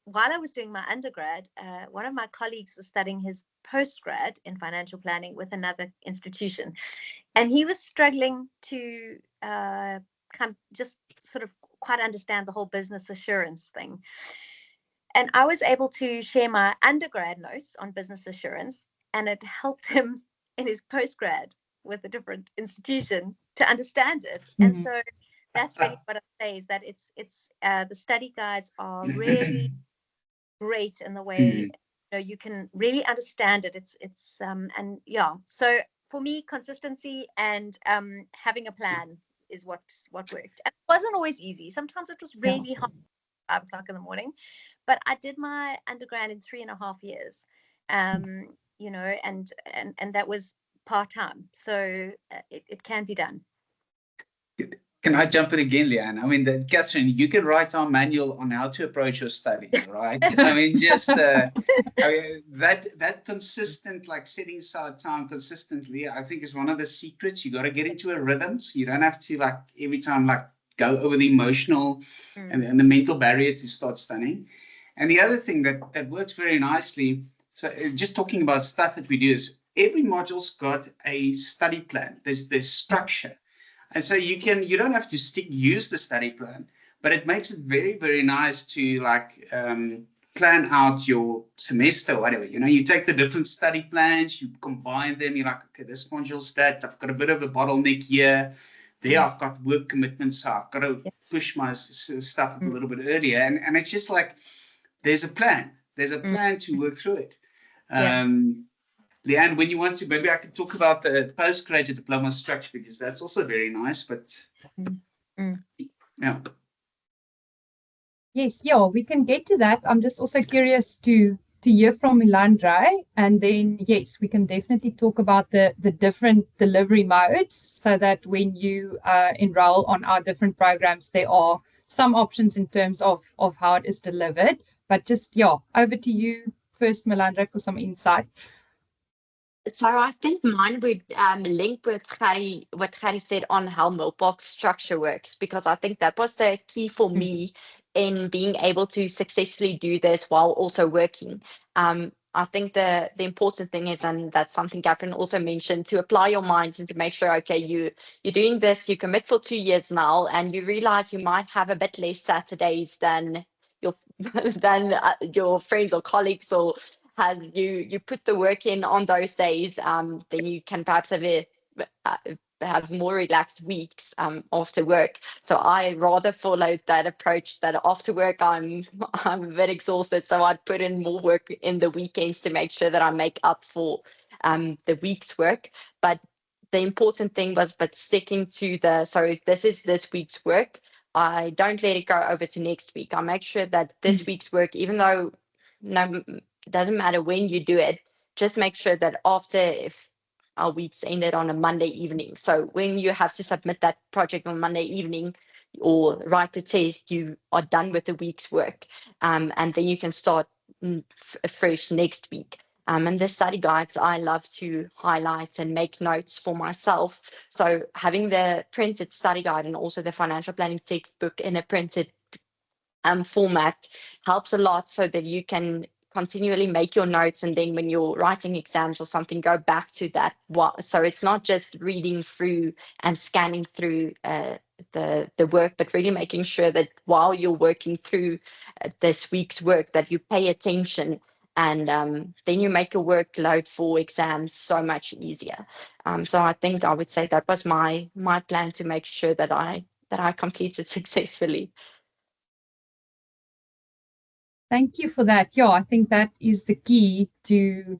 Speaker 5: while I was doing my undergrad, one of my colleagues was studying his postgrad in financial planning with another institution, and he was struggling to kind of just sort of quite understand the whole business assurance thing. And I was able to share my undergrad notes on business assurance, and it helped him in his postgrad with a different institution to understand it. And so that's really what I say, is that it's the study guides are really great in the way you can really understand it. It's and yeah. So for me, consistency and having a plan is what worked. And it wasn't always easy. Sometimes it was really hard at 5 o'clock in the morning, but I did my undergrad in 3.5 years. And that was part-time, so it can be done.
Speaker 2: Can I jump in again, Leanne? I mean, Catherine, you can write our manual on how to approach your studies, right? I mean, just that consistent, like setting aside time consistently, I think is one of the secrets. You got to get into a rhythm, so you don't have to like every time like go over the emotional and the mental barrier to start studying. And the other thing that works very nicely, so just talking about stuff that we do, is every module's got a study plan. There's structure. And so you don't have to use the study plan, but it makes it very, very nice to like plan out your semester or whatever. You take the different study plans, you combine them. You're like, okay, this module's that. I've got a bit of a bottleneck here. There, I've got work commitments, so I've got to push my stuff up a little bit earlier. And it's just like there's a plan. There's a plan to work through it. Leanne, when you want to, maybe I could talk about the postgraduate diploma structure, because that's also very nice, but yeah.
Speaker 1: Yes, yeah, we can get to that. I'm just also curious to hear from Melandre, and then, yes, we can definitely talk about the different delivery modes, so that when you enroll on our different programs, there are some options in terms of how it is delivered. But just, yeah, over to you first, Melandre, for some insight.
Speaker 4: So I think mine would link with what Gary said on how Milpark structure works, because I think that was the key for me in being able to successfully do this while also working. I think the important thing is, and that's something Catherine also mentioned, to apply your minds and to make sure, okay, you're doing this, you commit for 2 years now, and you realize you might have a bit less Saturdays than your friends or colleagues, or has you put the work in on those days, then you can perhaps have more relaxed weeks after work. So I rather follow that approach, that after work I'm a bit exhausted, so I'd put in more work in the weekends to make sure that I make up for the week's work. But the important thing was sticking to so if this is this week's work, I don't let it go over to next week. I make sure that this week's work, even though it doesn't matter when you do it, just make sure that after, if our weeks ended on a Monday evening, so when you have to submit that project on Monday evening or write the test, you are done with the week's work, and then you can start fresh next week. And the study guides, I love to highlight and make notes for myself. So having the printed study guide and also the financial planning textbook in a printed format helps a lot, so that you can continually make your notes, and then when you're writing exams or something, go back to that. So it's not just reading through and scanning through the work, but really making sure that while you're working through this week's work, that you pay attention, and then you make your workload for exams so much easier. So I think I would say that was my plan to make sure that I completed successfully.
Speaker 1: Thank you for that. Yeah, I think that is the key to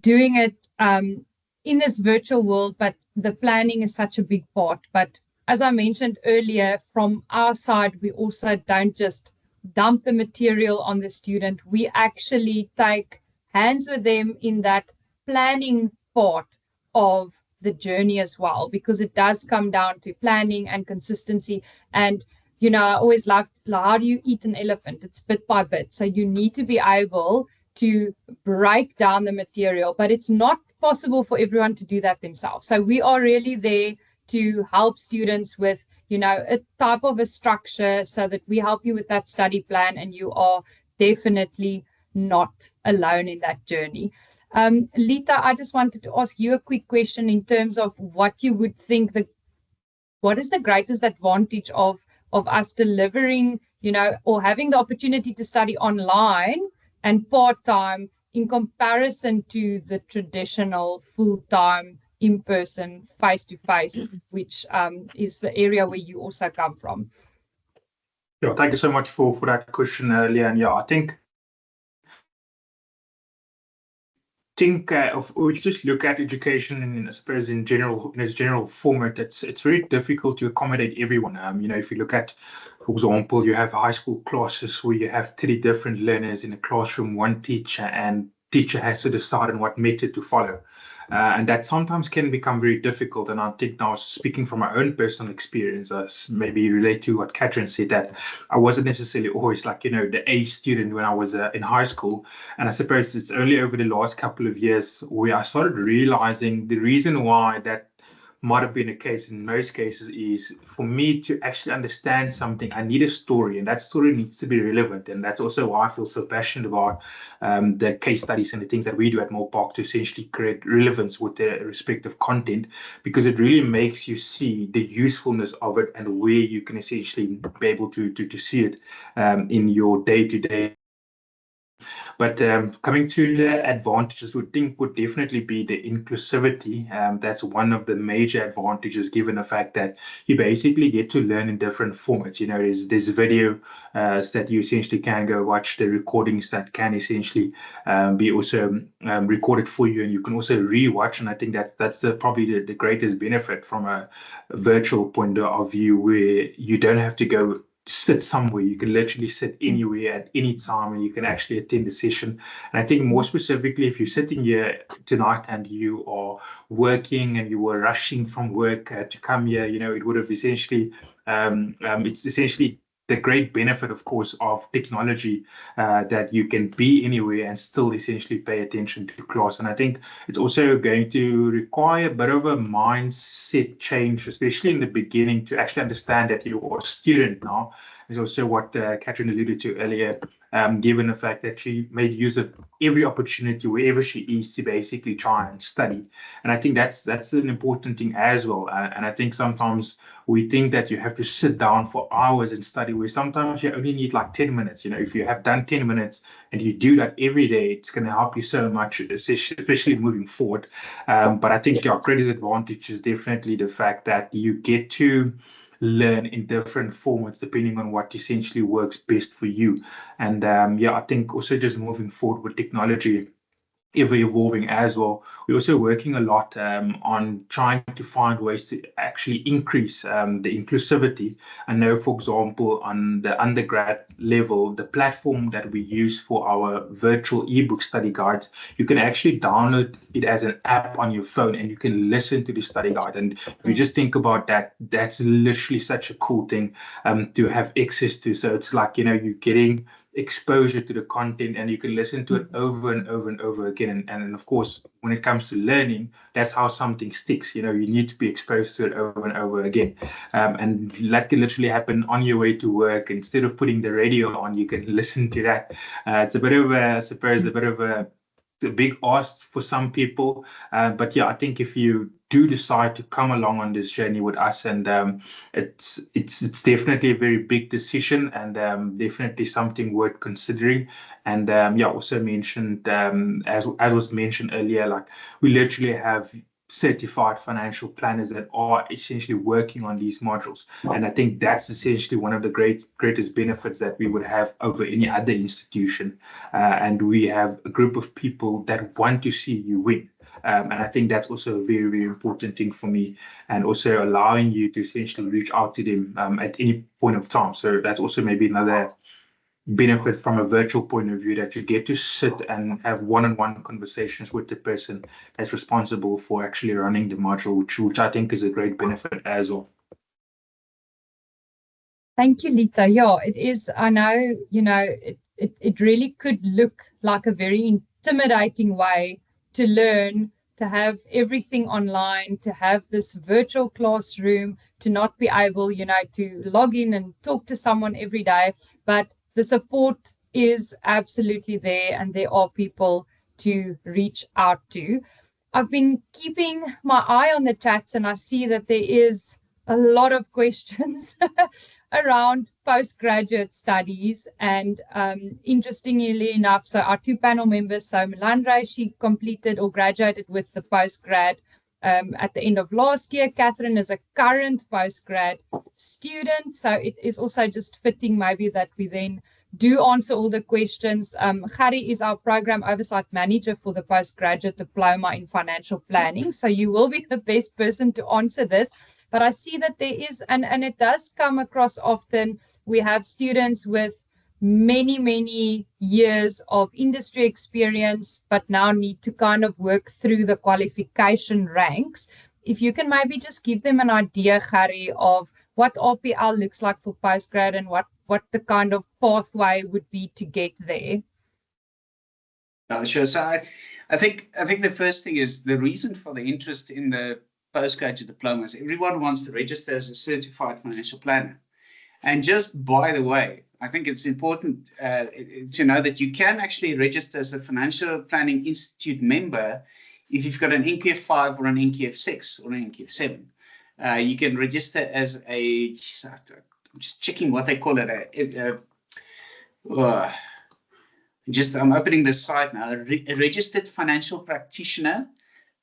Speaker 1: doing it in this virtual world, but the planning is such a big part. But as I mentioned earlier, from our side, we also don't just dump the material on the student. We actually take hands with them in that planning part of the journey as well, because it does come down to planning and consistency. And I always loved, how do you eat an elephant? It's bit by bit. So you need to be able to break down the material, but it's not possible for everyone to do that themselves. So we are really there to help students with, you know, a type of a structure so that we help you with that study plan, and you are definitely not alone in that journey. Lita, I just wanted to ask you a quick question in terms of what you would think what is the greatest advantage of us delivering, you know, or having the opportunity to study online and part-time in comparison to the traditional full-time in-person face-to-face, which is the area where you also come from.
Speaker 3: Yeah, thank you so much for that question, Leanne. Yeah, I think if we just look at education and I suppose in its general format, it's very difficult to accommodate everyone. You know, if you look at, for example, you have high school classes where you have 30 different learners in a classroom, one teacher, and teacher has to decide on what method to follow. And that sometimes can become very difficult. And I think now, speaking from my own personal experience, maybe relate to what Catherine said, that I wasn't necessarily always like, you know, the A student when I was in high school. And I suppose it's only over the last couple of years where I started realizing the reason why that might have been the case in most cases is for me to actually understand something, I need a story, and that story needs to be relevant. And that's also why I feel so passionate about the case studies and the things that we do at Milpark to essentially create relevance with the respective content, because it really makes you see the usefulness of it and where you can essentially be able to see it in your day-to-day. But coming to the advantages, would definitely be the inclusivity. That's one of the major advantages, given the fact that you basically get to learn in different formats. You know, there's video that you essentially can go watch, the recordings that can essentially be also recorded for you, and you can also re-watch. And I think that's probably the greatest benefit from a virtual point of view, where you don't have to go sit somewhere. You can literally sit anywhere at any time, and you can actually attend the session. And I think more specifically, if you're sitting here tonight and you are working and you were rushing from work to come here, you know, it would have essentially it's essentially the great benefit, of course, of technology, that you can be anywhere and still essentially pay attention to class. And I think it's also going to require a bit of a mindset change, especially in the beginning, to actually understand that you are a student now. It's also what Catherine alluded to earlier, given the fact that she made use of every opportunity wherever she is to basically try and study. And I think that's an important thing as well. And I think sometimes we think that you have to sit down for hours and study, where sometimes you only need like 10 minutes. You know, if you have done 10 minutes and you do that every day, it's going to help you so much, especially moving forward. But I think your greatest advantage is definitely the fact that you get to learn in different formats depending on what essentially works best for you. And yeah, I think also just moving forward with technology ever evolving as well. We're also working a lot on trying to find ways to actually increase the inclusivity. I know, for example, on the undergrad level, the platform that we use for our virtual ebook study guides, you can actually download it as an app on your phone and you can listen to the study guide. And if you just think about that, that's literally such a cool thing to have access to. So it's like, you know, you're getting exposure to the content and you can listen to it over and over and over again. And of course, when it comes to learning, that's how something sticks. You know, you need to be exposed to it over and over again. And that can literally happen on your way to work. Instead of putting the radio on, you can listen to that. It's a bit of a, I suppose, a big ask for some people. But yeah, I think if you do decide to come along on this journey with us, and it's definitely a very big decision, and definitely something worth considering. And yeah, also mentioned as was mentioned earlier, like we literally have certified financial planners that are essentially working on these modules. And I think that's essentially one of the greatest benefits that we would have over any other institution. And we have a group of people that want to see you win. And I think that's also a very, very important thing for me, and also allowing you to essentially reach out to them at any point of time. So that's also maybe another benefit from a virtual point of view, that you get to sit and have one-on-one conversations with the person that's responsible for actually running the module, which I think is a great benefit as well.
Speaker 1: Thank you, Lita. Yeah, it is. I know, you know, it really could look like a very intimidating way to learn to have everything online, to have this virtual classroom, to not be able, to log in and talk to someone every day. But the support is absolutely there, and there are people to reach out to. I've been keeping my eye on the chats, and I see that there is a lot of questions around postgraduate studies. And interestingly enough, so our two panel members, so Melandre, she completed or graduated with the postgrad at the end of last year. Catherine is a current postgrad student. So it is also just fitting maybe that we then do answer all the questions. Gary is our program oversight manager for the postgraduate diploma in financial planning. So you will be the best person to answer this. But I see that there is, and it does come across often, we have students with many, many years of industry experience, but now need to kind of work through the qualification ranks. If you can maybe just give them an idea, Gary, of what RPL looks like for postgrad and what the kind of pathway would be to get there.
Speaker 2: Sure. So I think the first thing is the reason for the interest in the postgraduate diplomas. Everyone wants to register as a certified financial planner. And just by the way, I think it's important to know that you can actually register as a Financial Planning Institute member if you've got an NQF 5 or an NQF 6 or an NQF 7. You can register as I'm just checking what they call it. I'm opening this site now. A registered financial practitioner.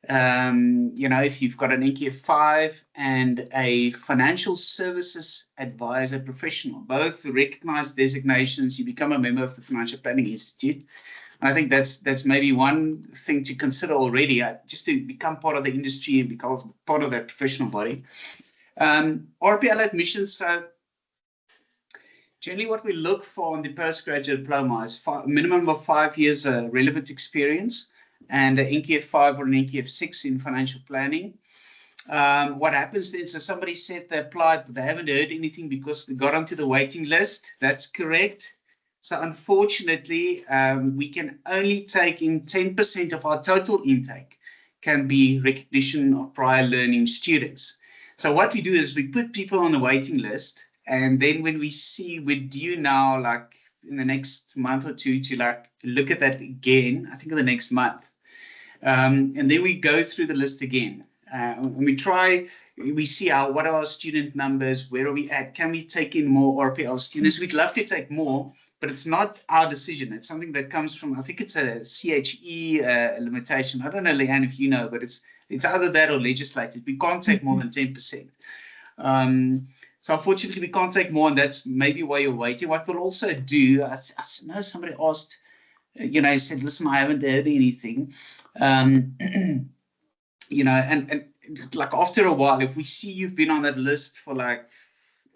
Speaker 2: If you've got an NQF 5 and a financial services advisor professional, both recognized designations, you become a member of the Financial Planning Institute. And I think that's maybe one thing to consider already, just to become part of the industry and become part of that professional body. RPL admissions. So generally what we look for in the postgraduate diploma is minimum of 5 years relevant experience, and an NQF 5 or an NQF 6 in financial planning. What happens then, so somebody said they applied, but they haven't heard anything because they got onto the waiting list. That's correct. So unfortunately, we can only take in 10% of our total intake can be recognition of prior learning students. So what we do is we put people on the waiting list, and then when we see we're due now, like in the next month or two, to look at that again, I think in the next month. And then we go through the list again. And we see what are our student numbers, where are we at, can we take in more RPL students? We'd love to take more, but it's not our decision. It's something that comes from, I think it's a CHE limitation. I don't know, Leanne, if you know, but it's either that or legislated. We can't take more than 10%. So unfortunately, we can't take more, and that's maybe why you're waiting. What we'll also do, I know somebody asked, said, listen, I haven't heard anything. And like after a while, if we see you've been on that list for like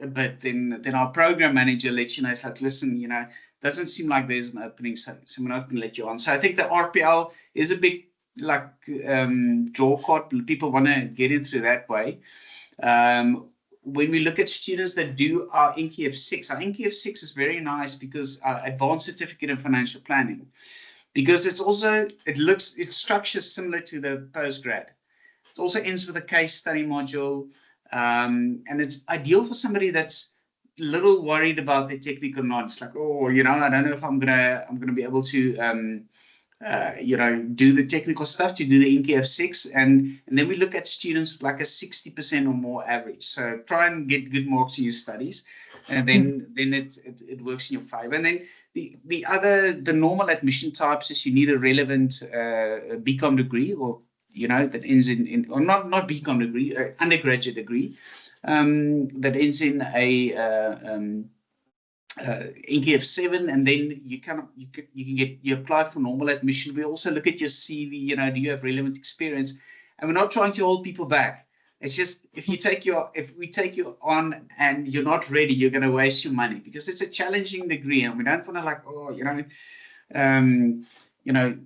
Speaker 2: a bit, then our program manager lets you know. It's like, listen, doesn't seem like there's an opening, so we're not going to let you on. So I think the RPL is a big draw card. People want to get in through that way. When we look at students that do our NQF 6, our NQF 6 is very nice because our advanced certificate in financial planning, because it's structured similar to the postgrad. It also ends with a case study module, and it's ideal for somebody that's a little worried about their technical knowledge. Like, I don't know if I'm gonna be able to do the technical stuff, to do the NQF 6, and then we look at students with like a 60% or more average. So try and get good marks in your studies, and then it works in your favor. And then the normal admission types is you need a relevant BCom degree, or that ends in or not BCom degree, undergraduate degree, that ends in a NQF 7, and then you apply for normal admission. We also look at your CV. Do you have relevant experience? And we're not trying to hold people back. It's just if we take you on and you're not ready, you're going to waste your money, because it's a challenging degree, and we don't want to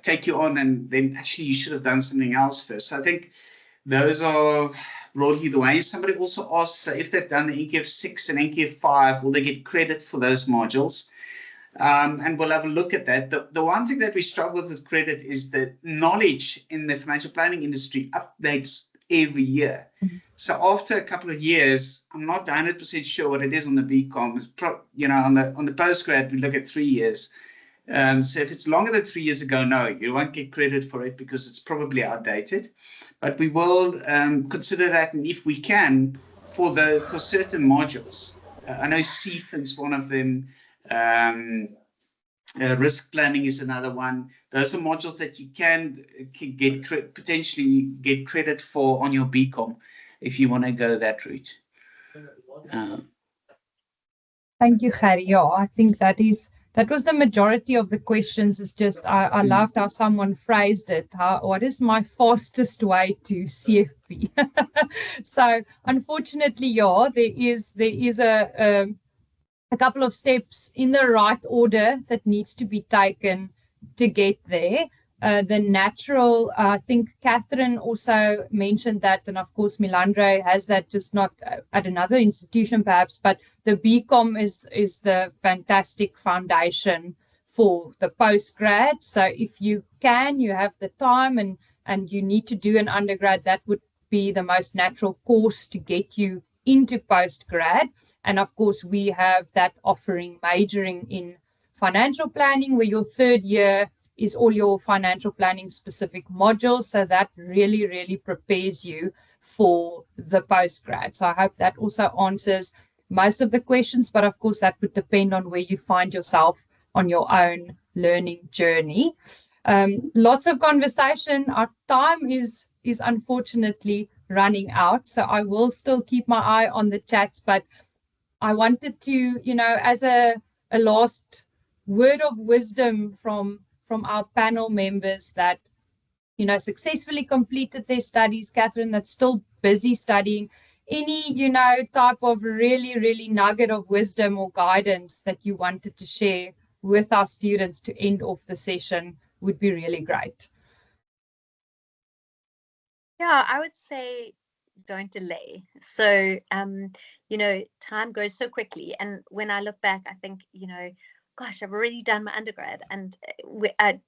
Speaker 2: take you on and then actually you should have done something else first. So I think those are broadly the way. Somebody also asked if they've done the NQF 6 and NQF 5, will they get credit for those modules? And we'll have a look at that. The one thing that we struggle with credit is the knowledge in the financial planning industry updates every year. So after a couple of years, I'm not 100% sure what it is on the BCom. On the postgrad, we look at 3 years. So if it's longer than 3 years ago, no, you won't get credit for it because it's probably outdated. But we will consider that, and if we can, for certain modules. I know CFIN is one of them. Risk planning is another one. Those are modules that you can potentially get credit for on your BCom if you want to go that route.
Speaker 1: Thank you, Gerrie. Yeah, I think that was the majority of the questions. Is just I loved how someone phrased it. What is my fastest way to CFP? So unfortunately, yeah, there is a couple of steps in the right order that needs to be taken to get there. The natural, I think Catherine also mentioned that, and of course Milandre has that, just not at another institution perhaps, but the BCom is the fantastic foundation for the postgrad. So if you have the time and you need to do an undergrad, that would be the most natural course to get you into postgrad. And of course, we have that offering majoring in financial planning, where your third year is all your financial planning specific modules. So that really, really prepares you for the postgrad. So I hope that also answers most of the questions, but of course that would depend on where you find yourself on your own learning journey. Lots of conversation. Our time is unfortunately running out, so I will still keep my eye on the chats, but I wanted to, as a last word of wisdom from our panel members that, successfully completed their studies, Catherine, that's still busy studying, any, type of really, really nugget of wisdom or guidance that you wanted to share with our students to end off the session would be really great.
Speaker 5: Yeah, I would say don't delay. So, time goes so quickly. And when I look back, I think, gosh, I've already done my undergrad. And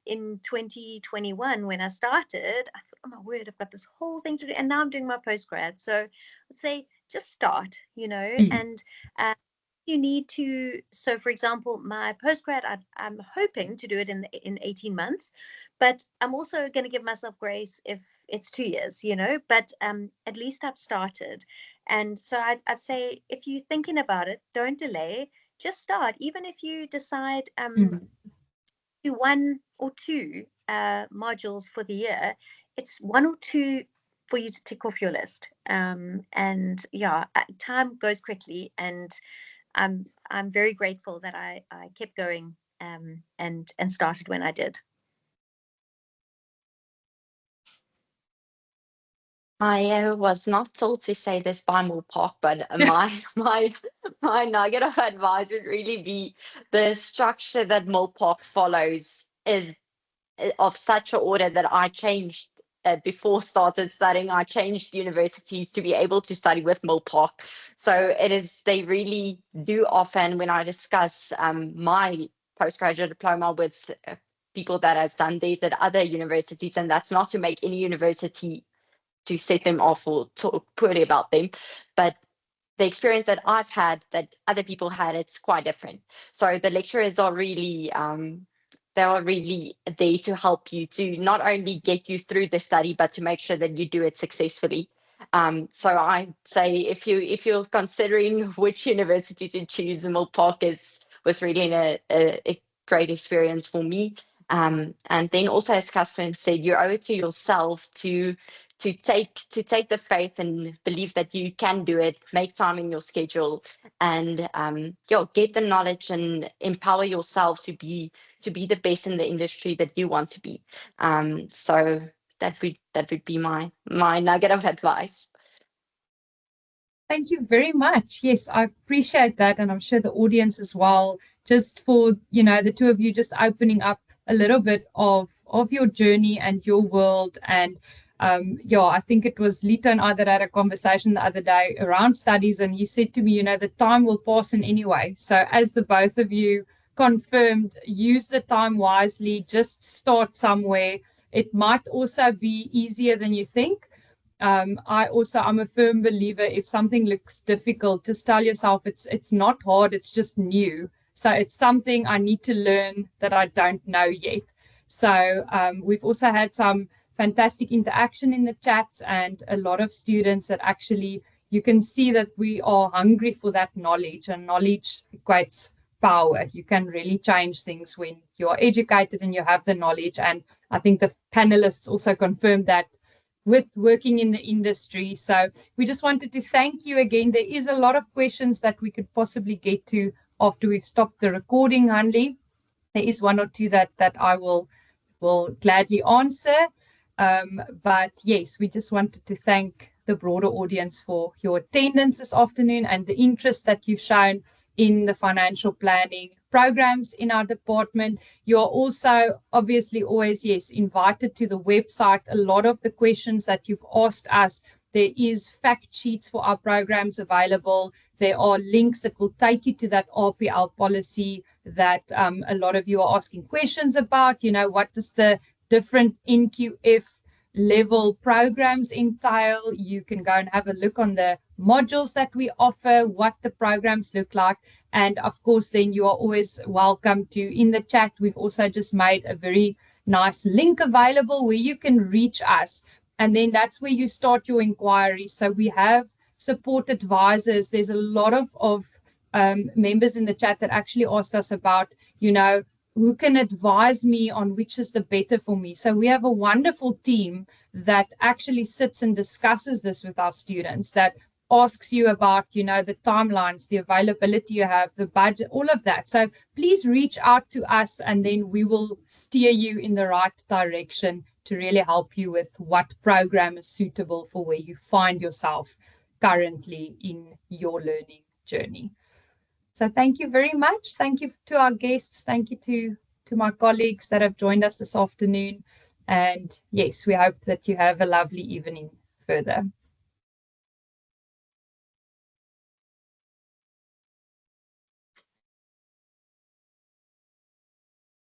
Speaker 5: in 2021, when I started, I thought, oh my word, I've got this whole thing to do. And now I'm doing my postgrad. So I'd say just start, and you need to. So, for example, my postgrad, I'm hoping to do it in 18 months, but I'm also going to give myself grace if it's 2 years, but at least I've started. And so I'd say if you're thinking about it, don't delay, just start. Even if you decide do 1 or 2 modules for the year, it's 1 or 2 for you to tick off your list. And yeah, time goes quickly, and I'm very grateful that I kept going and started when I did.
Speaker 4: I was not told to say this by Molpark, but my nugget of advice would really be the structure that Molpark follows is of such an order that I changed before started studying. I changed universities to be able to study with Molpark. So they really do often, when I discuss my postgraduate diploma with people that has done these at other universities, and that's not to make any university to set them off or talk poorly about them, but the experience that I've had that other people had, it's quite different. So the lecturers are really they are really there to help you to not only get you through the study, but to make sure that you do it successfully. So I say if you're considering which university to choose, Molpark was really a great experience for me. And then also, as Catherine said, you owe it to yourself to take the faith and believe that you can do it, make time in your schedule, and get the knowledge and empower yourself to be the best in the industry that you want to be. So that would be my nugget of advice.
Speaker 1: Thank you very much. Yes, I appreciate that, and I'm sure the audience as well, just for the two of you just opening up a little bit of your journey and your world. And I think it was Lito and I that had a conversation the other day around studies, and he said to me, the time will pass in any way. So as the both of you confirmed, use the time wisely, just start somewhere. It might also be easier than you think. I'm a firm believer, if something looks difficult, just tell yourself it's not hard, it's just new. So it's something I need to learn that I don't know yet. So we've also had some fantastic interaction in the chats, and a lot of students that actually, you can see that we are hungry for that knowledge, and knowledge equates power. You can really change things when you're educated and you have the knowledge. And I think the panelists also confirmed that with working in the industry. So we just wanted to thank you again. There is a lot of questions that we could possibly get to after we've stopped the recording, Hanli. There is one or two that I will gladly answer. But yes, we just wanted to thank the broader audience for your attendance this afternoon and the interest that you've shown in the financial planning programs in our department. You are also obviously always, yes, invited to the website. A lot of the questions that you've asked us, there is fact sheets for our programs available. There are links that will take you to that RPL policy that a lot of you are asking questions about. You know, what does the different NQF level programs entail? You can go and have a look on the modules that we offer, what the programs look like. And of course, then you are always welcome to, in the chat, we've also just made a very nice link available where you can reach us. And then that's where you start your inquiry. So we have support advisors. There's a lot of members in the chat that actually asked us about, you know, who can advise me on which is the better for me. So we have a wonderful team that actually sits and discusses this with our students, that asks you about, you know, the timelines, the availability you have, the budget, all of that. So please reach out to us, and then we will steer you in the right direction to really help you with what program is suitable for where you find yourself currently in your learning journey. So thank you very much. Thank you to our guests. Thank you to my colleagues that have joined us this afternoon. And yes, we hope that you have a lovely evening further.